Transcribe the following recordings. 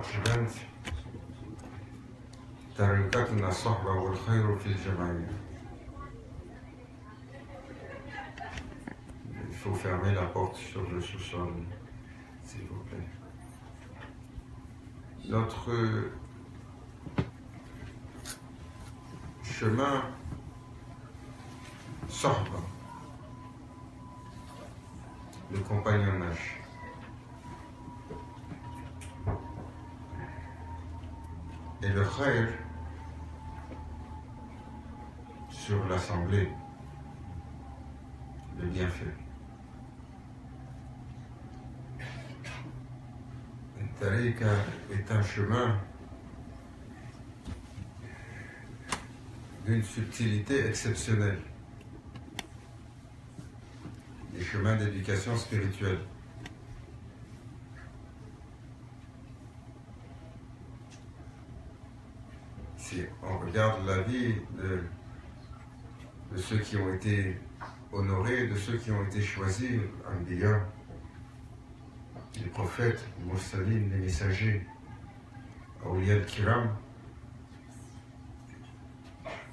عقبان تركتنا الصحبة والخير في الجمعية. Il faut fermer la porte sur le sous-sol, s'il vous plaît. Notre chemin sahba, le compagnonnage, et le khayr sur l'assemblée, le bienfait. Le tariqa est un chemin d'une subtilité exceptionnelle, des chemins d'éducation spirituelle. Si on regarde la vie de ceux qui ont été honorés, de ceux qui ont été choisis, Anbiya, les prophètes, les Mursalines, les messagers, Awliya al-Kiram,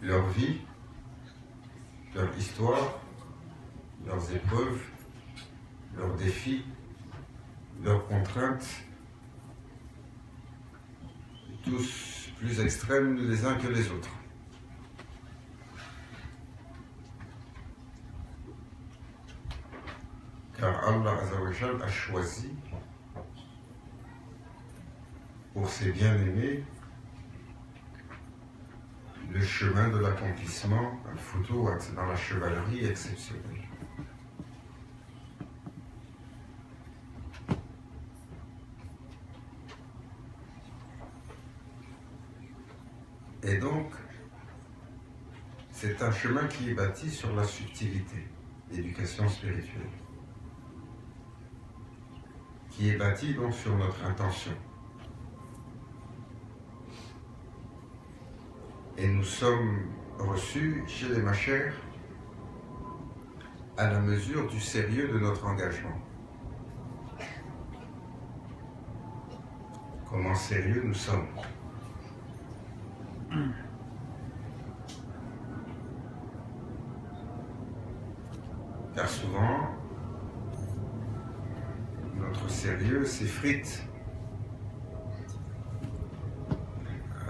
leur vie, leur histoire, leurs épreuves, leurs défis, leurs contraintes, tous plus extrêmes les uns que les autres. Car Allah Azzawajal a choisi pour ses bien-aimés le chemin de l'accomplissement, al-futuhat, dans la chevalerie exceptionnelle. Et donc, c'est un chemin qui est bâti sur la subtilité, l'éducation spirituelle, qui est bâti donc sur notre intention. Et nous sommes reçus chez les machères à la mesure du sérieux de notre engagement. Comment sérieux nous sommes. Car souvent, notre sérieux s'effrite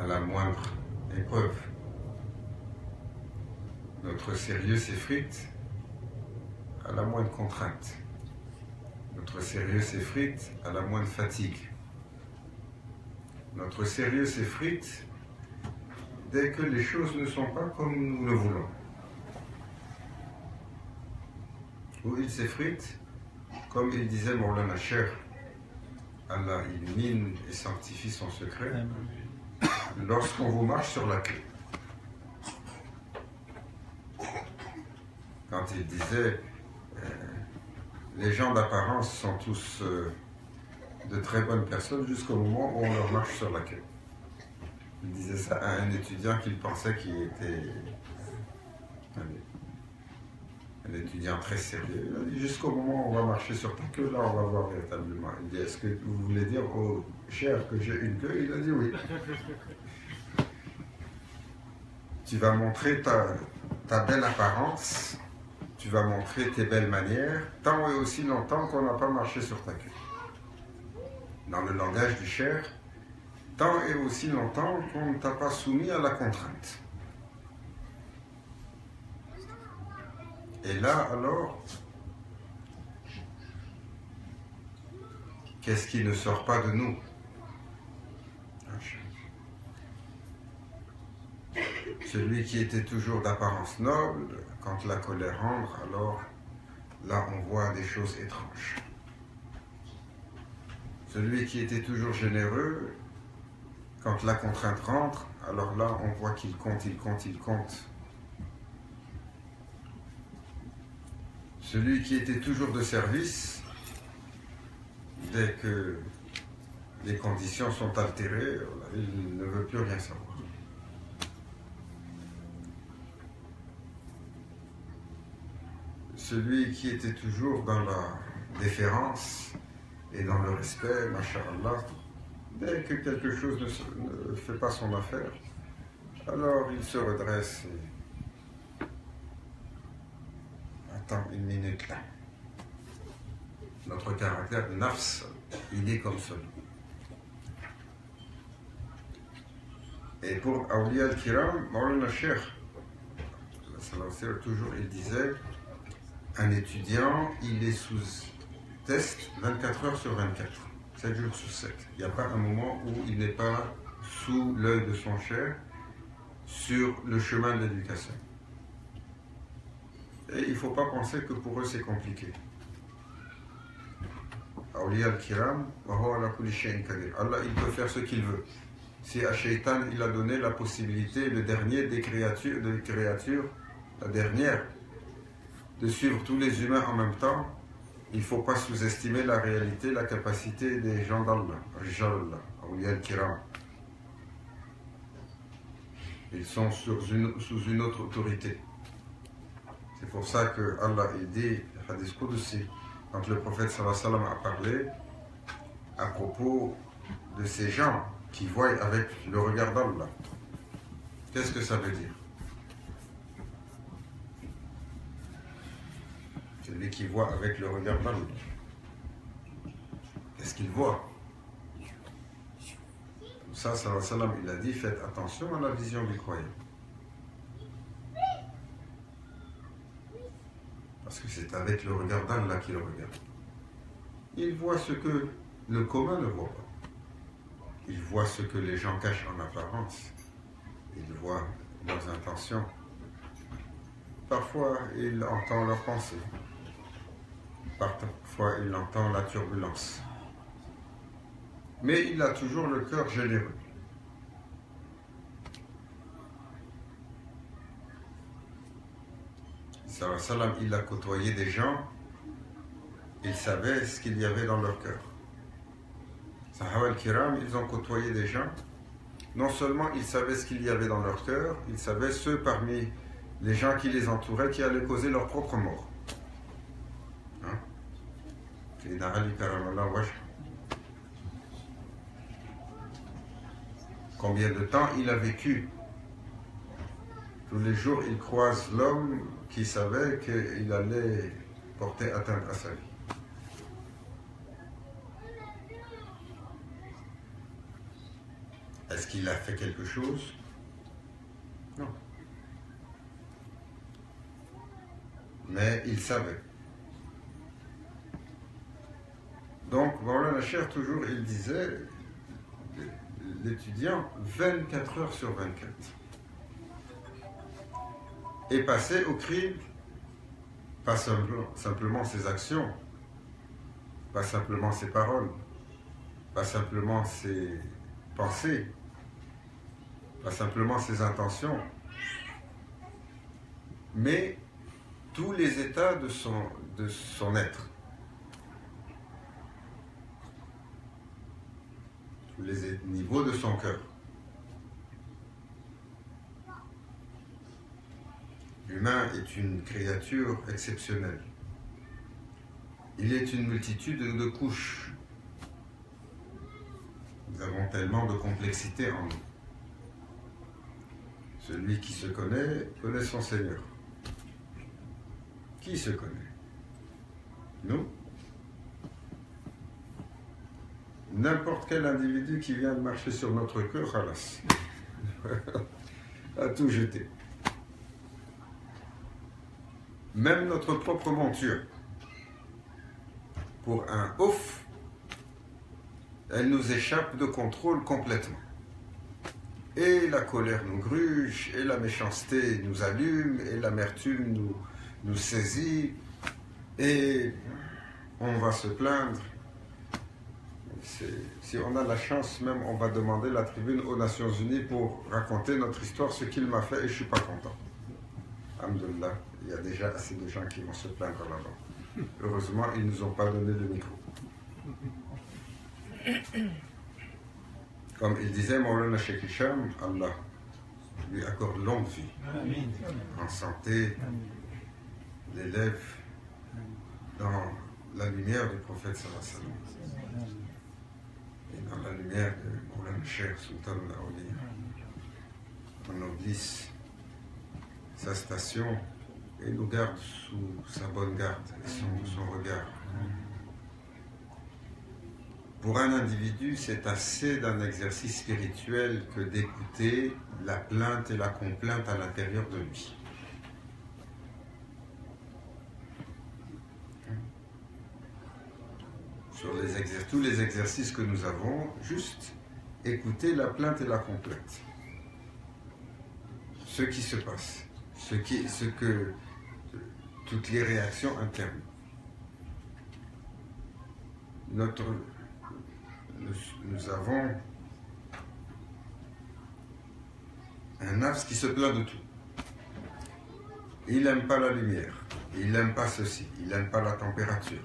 à la moindre épreuve. Notre sérieux s'effrite à la moindre contrainte. Notre sérieux s'effrite à la moindre fatigue. Notre sérieux s'effrite dès que les choses ne sont pas comme nous le voulons. Ou il s'effrite, comme il disait Mawlana Cheikh, Allah illumine et sanctifie son secret, lorsqu'on vous marche sur la queue. Quand il disait les gens d'apparence sont tous de très bonnes personnes jusqu'au moment où on leur marche sur la queue. Il disait ça à un étudiant qu'il pensait qu'il était un étudiant très sérieux. Il a dit jusqu'au moment où on va marcher sur ta queue, là on va voir véritablement. Il dit est-ce que vous voulez dire au cher que j'ai une queue? Il a dit oui. Tu vas montrer ta belle apparence, tu vas montrer tes belles manières, tant et aussi longtemps qu'on n'a pas marché sur ta queue. Dans le langage du cher, tant et aussi longtemps qu'on ne t'a pas soumis à la contrainte. Et là, alors, qu'est-ce qui ne sort pas de nous? Celui qui était toujours d'apparence noble, quand la colère entre, alors là on voit des choses étranges. Celui qui était toujours généreux, quand la contrainte rentre, alors là on voit qu'il compte. Celui qui était toujours de service, dès que les conditions sont altérées, il ne veut plus rien savoir. Celui qui était toujours dans la déférence et dans le respect, masha'Allah, Dès que quelque chose ne fait pas son affaire, alors il se redresse et attends une minute là. Notre caractère nafs, il est comme ça. Et pour Awliya al-Kiram, Mawlana Cheikh, toujours il disait, un étudiant, il est sous test 24 heures sur 24, 7 jours sur 7. Il n'y a pas un moment où il n'est pas sous l'œil de son cheikh sur le chemin de l'éducation. Et il ne faut pas penser que pour eux c'est compliqué. Awliya al-Kiram, Allah il peut faire ce qu'il veut. Si à Shaitan il a donné la possibilité, le dernier des créatures, la dernière, de suivre tous les humains en même temps, il ne faut pas sous-estimer la réalité, la capacité des gens d'Allah, Rijal Allah, Awliya al-Kiram. Ils sont sous une autre autorité. C'est pour ça que Allah il dit, le hadith Qudsi, quand le prophète sallallahu alayhi wa sallam a parlé à propos de ces gens qui voient avec le regard d'Allah. Qu'est-ce que ça veut dire? Celui qui voit avec le regard d'Allah. Qu'est-ce qu'il voit? Pour ça, sallallahu alayhi wa sallam, il a dit, faites attention à la vision du croyant. Parce que c'est avec le regard d'Allah qu'il regarde. Il voit ce que le commun ne voit pas. Il voit ce que les gens cachent en apparence. Il voit leurs intentions. Parfois, il entend leurs pensées. Parfois, il entend la turbulence. Mais il a toujours le cœur généreux. Sallallahu alayhi wa sallam, il a côtoyé des gens, il savait ce qu'il y avait dans leur cœur. Sahaba al-Kiram, ils ont côtoyé des gens, non seulement ils savaient ce qu'il y avait dans leur cœur, ils savaient ceux parmi les gens qui les entouraient qui allaient causer leur propre mort. Combien de temps il a vécu? Tous les jours, il croise l'homme qui savait qu'il allait porter atteinte à sa vie. Est-ce qu'il a fait quelque chose? Non. Mais il savait. Donc, Mawlana Cheikh, toujours, il disait, l'étudiant, 24 heures sur 24. Et passer au crible, pas simplement ses actions, pas simplement ses paroles, pas simplement ses pensées, pas simplement ses intentions, mais tous les états de son être. Tous les niveaux de son cœur. L'humain est une créature exceptionnelle. Il est une multitude de couches. Nous avons tellement de complexité en nous. Celui qui se connaît son Seigneur. Qui se connaît? Nous? N'importe quel individu qui vient de marcher sur notre cœur, halas, a tout jeté. Même notre propre monture, pour un ouf, elle nous échappe de contrôle complètement. Et la colère nous gruge, et la méchanceté nous allume, et l'amertume nous saisit, et on va se plaindre. Si on a la chance, même on va demander la tribune aux Nations Unies pour raconter notre histoire, ce qu'il m'a fait, et je ne suis pas content. Alhamdulillah, il y a déjà assez de gens qui vont se plaindre là-bas. Heureusement, ils ne nous ont pas donné le micro. Comme il disait Mawlana Cheikh Hicham, Allah lui accorde longue vie, en santé, l'élève dans la lumière du prophète sallallahu alayhi wa sallam. et dans la lumière de Moulana Cheikh Sultan Laouli, on oblisse sa station et nous garde sous sa bonne garde et son regard. Pour un individu, c'est assez d'un exercice spirituel que d'écouter la plainte et la complainte à l'intérieur de lui. Sur tous les exercices que nous avons, juste écouter la plainte et la complainte. Ce qui se passe, toutes les réactions internes. Nous avons un nafs qui se plaint de tout. Il n'aime pas la lumière, il n'aime pas ceci, il n'aime pas la température.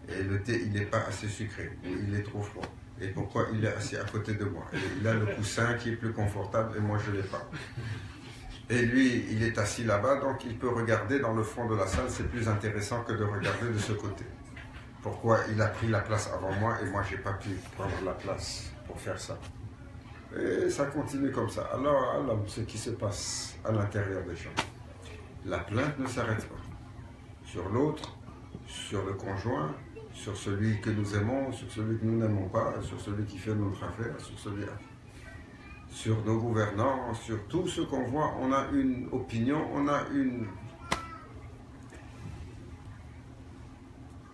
Et le thé, il n'est pas assez sucré, ou il est trop froid. Et pourquoi il est assis à côté de moi? Et il a le coussin qui est plus confortable et moi je ne l'ai pas. Et lui, il est assis là-bas, donc il peut regarder dans le fond de la salle, c'est plus intéressant que de regarder de ce côté. Pourquoi il a pris la place avant moi et moi je n'ai pas pu prendre la place pour faire ça. Et ça continue comme ça. Alors, ce qui se passe à l'intérieur des gens. La plainte ne s'arrête pas. Sur l'autre, sur le conjoint, sur celui que nous aimons, sur celui que nous n'aimons pas, sur celui qui fait notre affaire, sur nos gouvernants, sur tout ce qu'on voit, on a une opinion, on a une...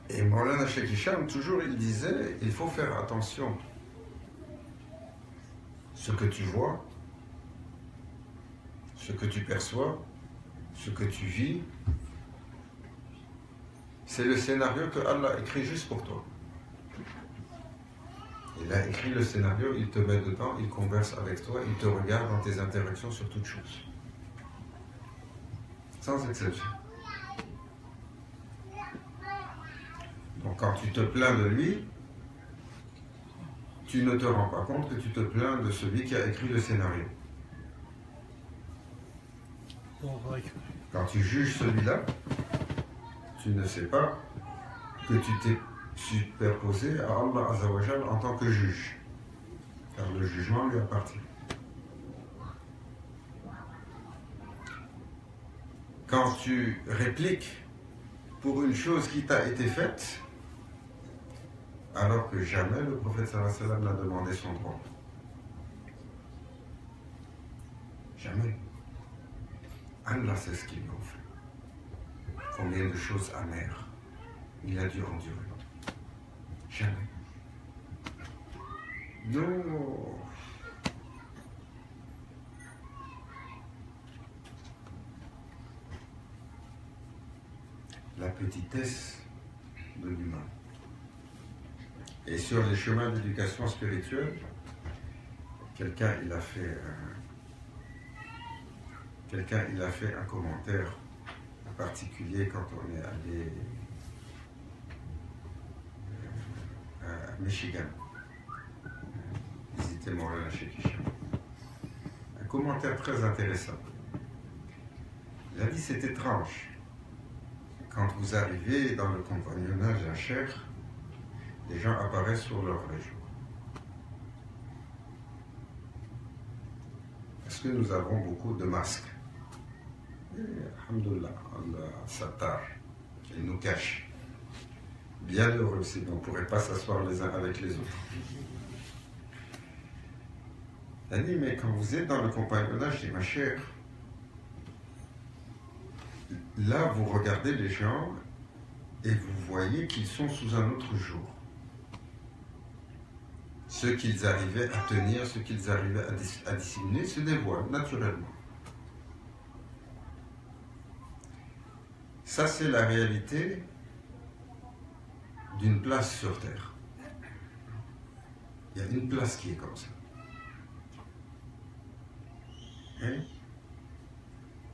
Et Maulana Cheikh Hicham, toujours il disait, il faut faire attention. Ce que tu vois, ce que tu perçois, ce que tu vis, c'est le scénario que Allah a écrit juste pour toi. Il a écrit le scénario, il te met dedans, il converse avec toi, il te regarde dans tes interactions sur toutes choses. Sans exception. Donc quand tu te plains de lui, tu ne te rends pas compte que tu te plains de celui qui a écrit le scénario. Quand tu juges celui-là, tu ne sais pas que tu t'es superposé à Allah Azzawajal en tant que juge. Car le jugement lui appartient. Quand tu répliques pour une chose qui t'a été faite, alors que jamais le prophète sallallahu alayhi wa sallam n'a demandé son droit. Jamais. Allah sait ce qu'il lui a fait. Combien de choses amères il a dû endurer. Jamais. Non. La petitesse de l'humain. Et sur les chemins d'éducation spirituelle, quelqu'un il a fait un commentaire particulier quand on est allé à Michigan, visiter Moulana Cheikh Hicham. Un commentaire très intéressant. Il a dit c'est étrange. Quand vous arrivez dans le compagnonnage d'un cheikh, les gens apparaissent sur leur région. Parce que nous avons beaucoup de masques. Et, alhamdoulilah, Allah Sattar, il nous cache. Bien heureux, sinon on ne pourrait pas s'asseoir les uns avec les autres. Il a dit, mais quand vous êtes dans le compagnonnage des ma chère, là vous regardez les gens et vous voyez qu'ils sont sous un autre jour. Ce qu'ils arrivaient à tenir, ce qu'ils arrivaient à dissimuler se dévoile naturellement. Ça, c'est la réalité d'une place sur Terre. Il y a une place qui est comme ça.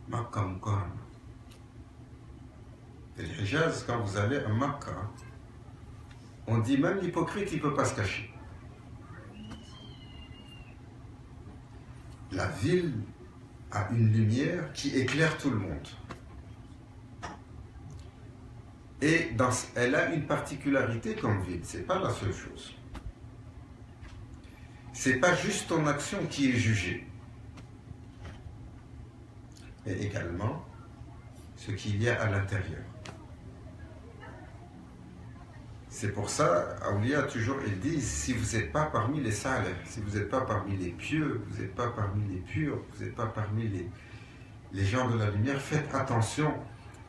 Makkah Mukarrama. Et le Hijaz, quand vous allez à Makkah, on dit même l'hypocrite, il ne peut pas se cacher. La ville a une lumière qui éclaire tout le monde. Et elle a une particularité comme ville, ce n'est pas la seule chose. c'est pas juste ton action qui est jugée, mais également ce qu'il y a à l'intérieur. C'est pour ça, Awliya toujours ils disent, si vous n'êtes pas parmi les salihs, si vous n'êtes pas parmi les pieux, vous n'êtes pas parmi les purs, vous n'êtes pas parmi les gens de la lumière, faites attention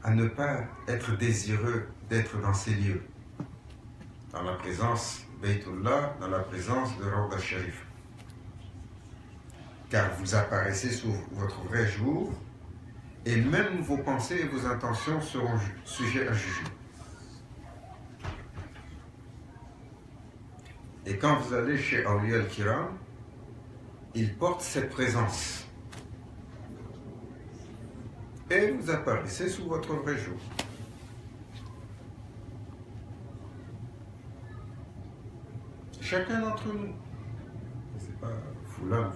à ne pas être désireux d'être dans ces lieux, dans la présence Baytullah, dans la présence de Rawda Sharif. Car vous apparaissez sous votre vrai jour, et même vos pensées et vos intentions seront sujets à jugement. Et quand vous allez chez Awliya al-Kiram, ils portent cette présence. Et vous apparaissez sous votre vrai jour. Chacun d'entre nous. C'est pas foulan.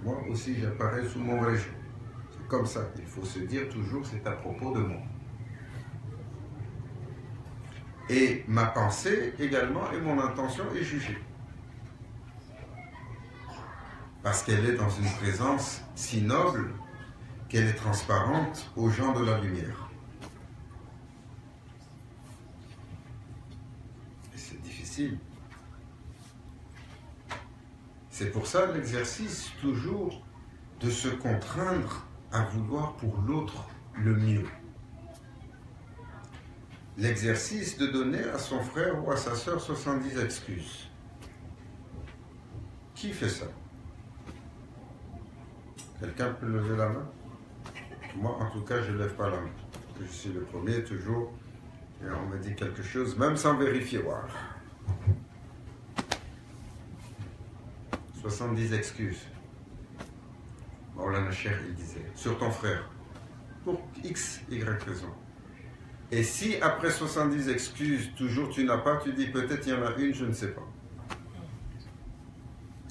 Moi aussi, j'apparais sous mon vrai jour. C'est comme ça. Il faut se dire toujours, c'est à propos de moi. Et ma pensée également et mon intention est jugée. Parce qu'elle est dans une présence si noble qu'elle est transparente aux gens de la lumière. Et c'est difficile. C'est pour ça l'exercice toujours de se contraindre à vouloir pour l'autre le mieux. L'exercice de donner à son frère ou à sa sœur 70 excuses. Qui fait ça? Quelqu'un peut lever la main? Moi, en tout cas, je ne lève pas la main. Je suis le premier, toujours. Et on me dit quelque chose, même sans vérifier. Wow. 70 excuses. Maulana Cheikh, il disait, sur ton frère. Pour X, Y raison. Et si après 70 excuses, toujours tu n'as pas, tu dis peut-être il y en a une, je ne sais pas.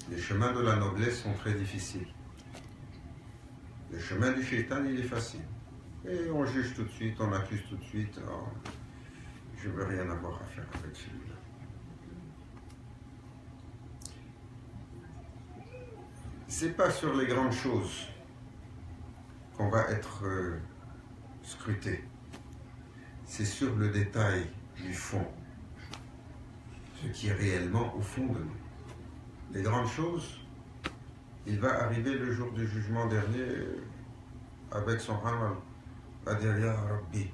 Les chemins de la noblesse sont très difficiles. Le chemin du shaitan, il est facile. Et on juge tout de suite, on accuse tout de suite. Oh, je ne veux rien avoir à faire avec celui-là. C'est pas sur les grandes choses qu'on va être scruté. C'est sur le détail du fond. Ce qui est réellement au fond de nous. Les grandes choses, il va arriver le jour du jugement dernier avec son amal. Il va dire, Ya Rabbi,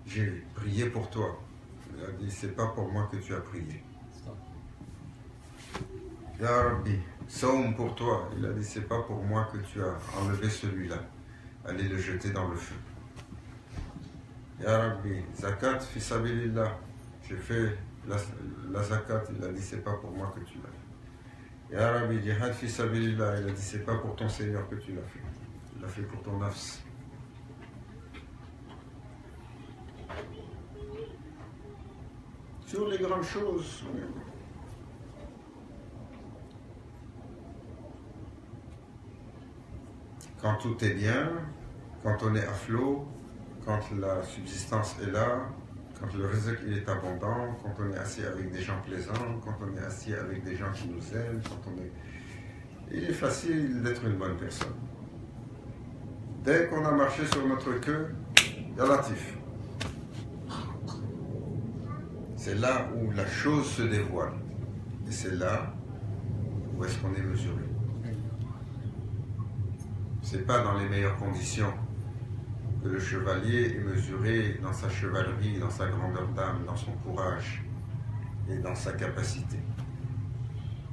j'ai prié pour toi. Il a dit, c'est pas pour moi que tu as prié. Ya Rabbi, Saum pour toi. Il a dit, c'est pas pour moi que tu as enlevé celui-là. Allez le jeter dans le feu. Ya Rabbi, Zakat fi sabilillah. J'ai fait la zakat. Il a dit, c'est pas pour moi que tu l'as fait. Ya Rabbi, Jihad fi sabilillah. Il a dit, c'est pas pour ton Seigneur que tu l'as fait. Tu l'as fait pour ton nafs. Sur les grandes choses. Quand tout est bien, quand on est à flot, quand la subsistance est là, quand le rizq est abondant, quand on est assis avec des gens plaisants, quand on est assis avec des gens qui nous aiment, quand on est... Il est facile d'être une bonne personne. Dès qu'on a marché sur notre queue, il y a latif. C'est là où la chose se dévoile. Et c'est là où est-ce qu'on est mesuré. C'est pas dans les meilleures conditions que le chevalier est mesuré dans sa chevalerie, dans sa grandeur d'âme, dans son courage et dans sa capacité.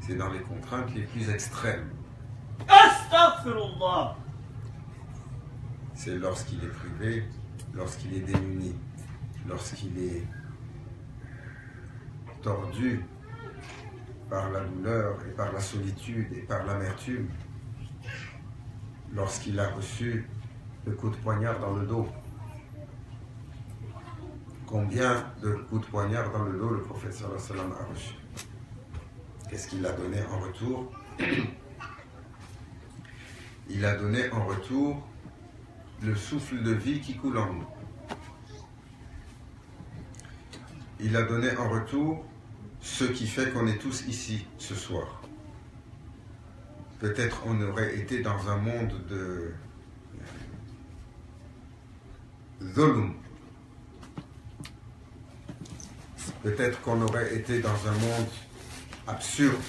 C'est dans les contraintes les plus extrêmes. Astaghfirullah. C'est lorsqu'il est privé, lorsqu'il est démuni, lorsqu'il est tordu par la douleur et par la solitude et par l'amertume, lorsqu'il a reçu le coup de poignard dans le dos. Combien de coups de poignard dans le dos le prophète sallallahu alayhi wa sallam a reçu? Qu'est-ce qu'il a donné en retour? Il a donné en retour le souffle de vie qui coule en nous. Il a donné en retour ce qui fait qu'on est tous ici ce soir. peut-être on aurait été dans un monde de zulm. Peut-être qu'on aurait été dans un monde absurde.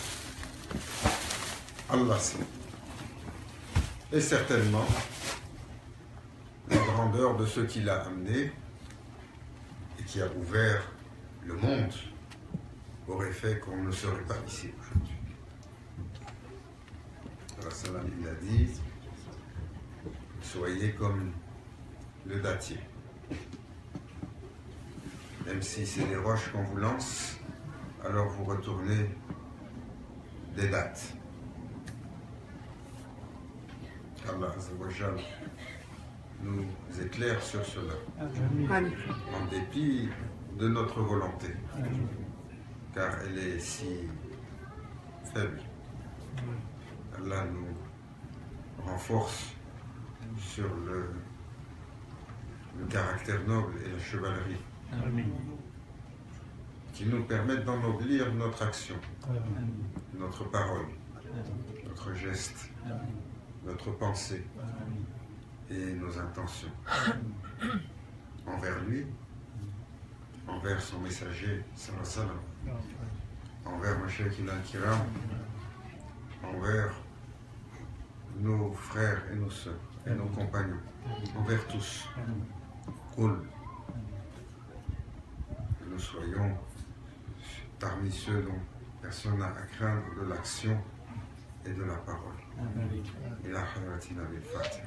Allah sait. Et certainement, la grandeur de ce qu'il a amené et qui a ouvert le monde aurait fait qu'on ne serait pas ici aujourd'hui. Salam, il a dit, soyez comme le dattier. Même si c'est des roches qu'on vous lance, alors vous retournez des dattes. Allah Azzawajal nous éclaire sur cela. En dépit de notre volonté, car elle est si faible. Allah nous renforce sur le caractère noble et la chevalerie. Qui nous permettent d'ennoblir notre action, notre parole, notre geste, notre pensée et nos intentions envers lui, envers son messager, sallallahu alayhi wa sallam, envers Mashaykh al-Kiram, envers nos frères et nos sœurs et nos compagnons, envers tous. Cool. Que nous soyons parmi ceux dont personne n'a à craindre de l'action et de la parole. Et la khayratina bil Fatiha.